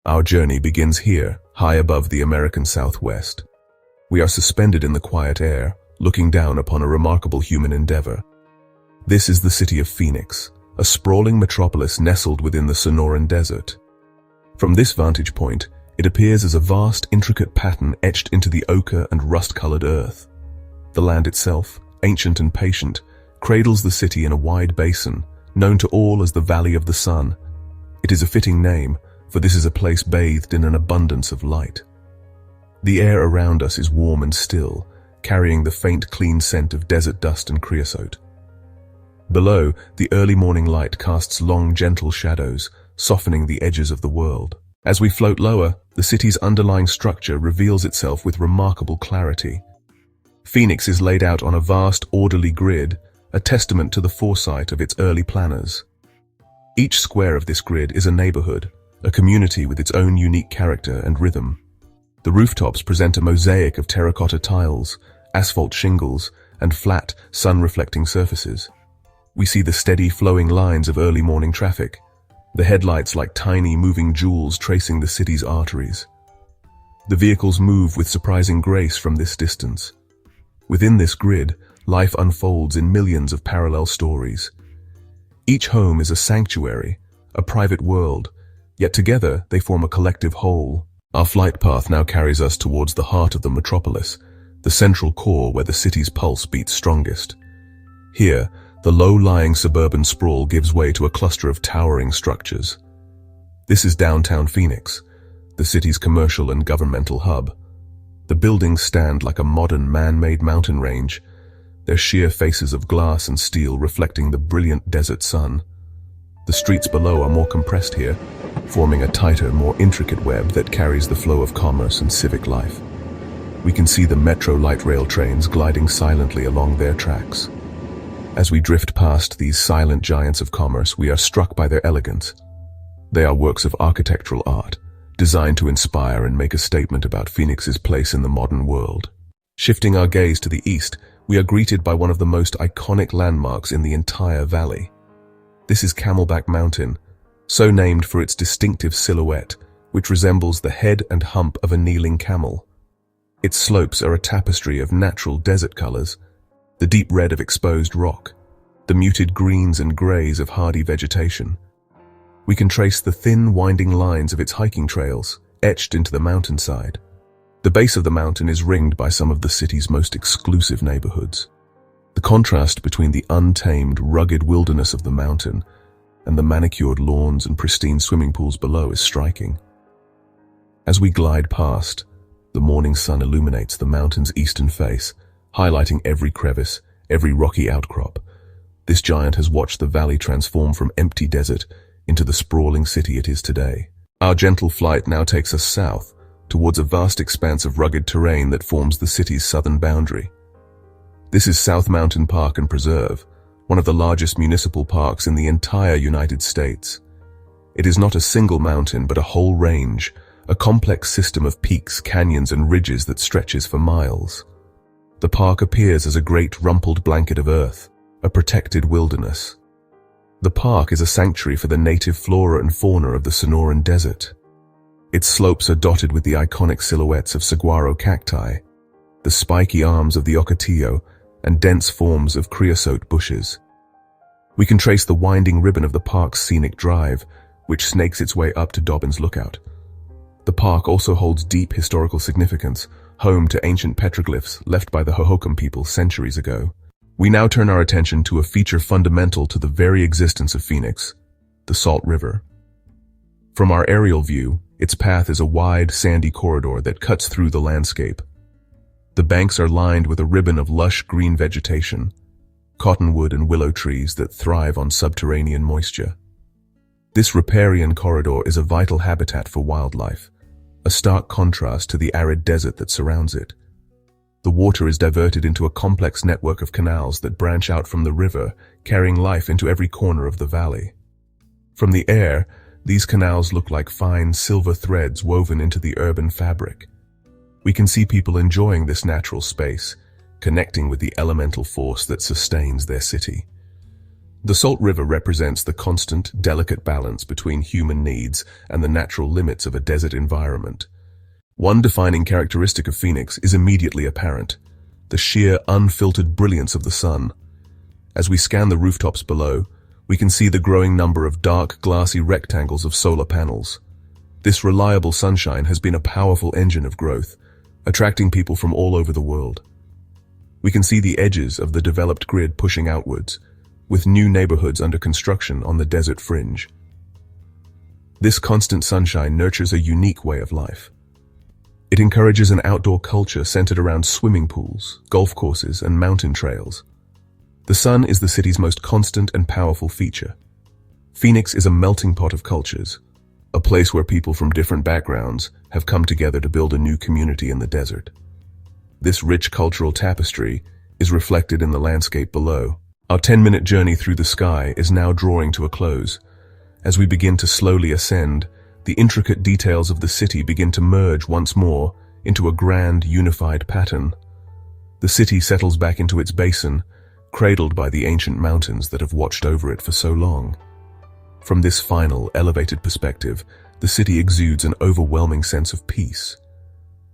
Our journey begins here, high above the American Southwest. We are suspended in the quiet air, looking down upon a remarkable human endeavor. This is the city of Phoenix, a sprawling metropolis nestled within the Sonoran Desert. From this vantage point, it appears as a vast, intricate pattern etched into the ochre and rust-colored earth. The land itself, ancient and patient, cradles the city in a wide basin, known to all as the Valley of the Sun. It is a fitting name, for this is a place bathed in an abundance of light. The air around us is warm and still, carrying the faint, clean scent of desert dust and creosote. Below, the early morning light casts long, gentle shadows, softening the edges of the world. As we float lower, the city's underlying structure reveals itself with remarkable clarity. Phoenix is laid out on a vast, orderly grid, a testament to the foresight of its early planners. Each square of this grid is a neighborhood, a community with its own unique character and rhythm. The rooftops present a mosaic of terracotta tiles, asphalt shingles, and flat, sun-reflecting surfaces. We see the steady, flowing lines of early morning traffic, the headlights like tiny, moving jewels tracing the city's arteries. The vehicles move with surprising grace from this distance. Within this grid, life unfolds in millions of parallel stories. Each home is a sanctuary, a private world, yet together they form a collective whole. Our flight path now carries us towards the heart of the metropolis, the central core where the city's pulse beats strongest. Here, the low-lying suburban sprawl gives way to a cluster of towering structures. This is downtown Phoenix, the city's commercial and governmental hub. The buildings stand like a modern man-made mountain range, their sheer faces of glass and steel reflecting the brilliant desert sun. The streets below are more compressed here, forming a tighter, more intricate web that carries the flow of commerce and civic life. We can see the metro light rail trains gliding silently along their tracks. As we drift past these silent giants of commerce, we are struck by their elegance. They are works of architectural art, designed to inspire and make a statement about Phoenix's place in the modern world. Shifting our gaze to the east, we are greeted by one of the most iconic landmarks in the entire valley. This is Camelback Mountain, so named for its distinctive silhouette, which resembles the head and hump of a kneeling camel. Its slopes are a tapestry of natural desert colors, the deep red of exposed rock, the muted greens and grays of hardy vegetation. We can trace the thin, winding lines of its hiking trails, etched into the mountainside. The base of the mountain is ringed by some of the city's most exclusive neighborhoods. The contrast between the untamed, rugged wilderness of the mountain and the manicured lawns and pristine swimming pools below is striking. As we glide past, the morning sun illuminates the mountain's eastern face, highlighting every crevice, every rocky outcrop. This giant has watched the valley transform from empty desert into the sprawling city it is today. Our gentle flight now takes us south, towards a vast expanse of rugged terrain that forms the city's southern boundary. This is South Mountain Park and Preserve, one of the largest municipal parks in the entire United States. It is not a single mountain, but a whole range, a complex system of peaks, canyons, and ridges that stretches for miles. The park appears as a great rumpled blanket of earth, a protected wilderness. The park is a sanctuary for the native flora and fauna of the Sonoran Desert. Its slopes are dotted with the iconic silhouettes of saguaro cacti, the spiky arms of the ocotillo, and dense forms of creosote bushes. We can trace the winding ribbon of the park's scenic drive, which snakes its way up to Dobbins Lookout. The park also holds deep historical significance, home to ancient petroglyphs left by the Hohokam people centuries ago. We now turn our attention to a feature fundamental to the very existence of Phoenix, the Salt River. From our aerial view, its path is a wide, sandy corridor that cuts through the landscape. The banks are lined with a ribbon of lush green vegetation, cottonwood and willow trees that thrive on subterranean moisture. This riparian corridor is a vital habitat for wildlife, a stark contrast to the arid desert that surrounds it. The water is diverted into a complex network of canals that branch out from the river, carrying life into every corner of the valley. From the air, these canals look like fine silver threads woven into the urban fabric. We can see people enjoying this natural space, connecting with the elemental force that sustains their city. The Salt River represents the constant, delicate balance between human needs and the natural limits of a desert environment. One defining characteristic of Phoenix is immediately apparent: the sheer, unfiltered brilliance of the sun. As we scan the rooftops below, we can see the growing number of dark, glassy rectangles of solar panels. This reliable sunshine has been a powerful engine of growth, attracting people from all over the world. We can see the edges of the developed grid pushing outwards, with new neighborhoods under construction on the desert fringe. This constant sunshine nurtures a unique way of life. It encourages an outdoor culture centered around swimming pools, golf courses, and mountain trails. The sun is the city's most constant and powerful feature. Phoenix is a melting pot of cultures, a place where people from different backgrounds have come together to build a new community in the desert. This rich cultural tapestry is reflected in the landscape below. Our 10-minute journey through the sky is now drawing to a close. As we begin to slowly ascend, the intricate details of the city begin to merge once more into a grand, unified pattern. The city settles back into its basin, cradled by the ancient mountains that have watched over it for so long. From this final, elevated perspective, the city exudes an overwhelming sense of peace.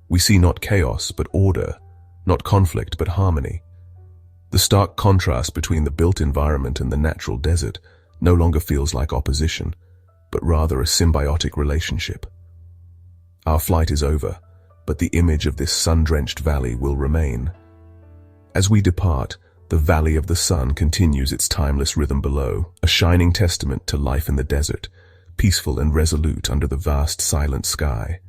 We see not chaos, but order, not conflict, but harmony. The stark contrast between the built environment and the natural desert no longer feels like opposition, but rather a symbiotic relationship. Our flight is over, but the image of this sun-drenched valley will remain. As we depart, the Valley of the Sun continues its timeless rhythm below, a shining testament to life in the desert, peaceful and resolute under the vast silent sky.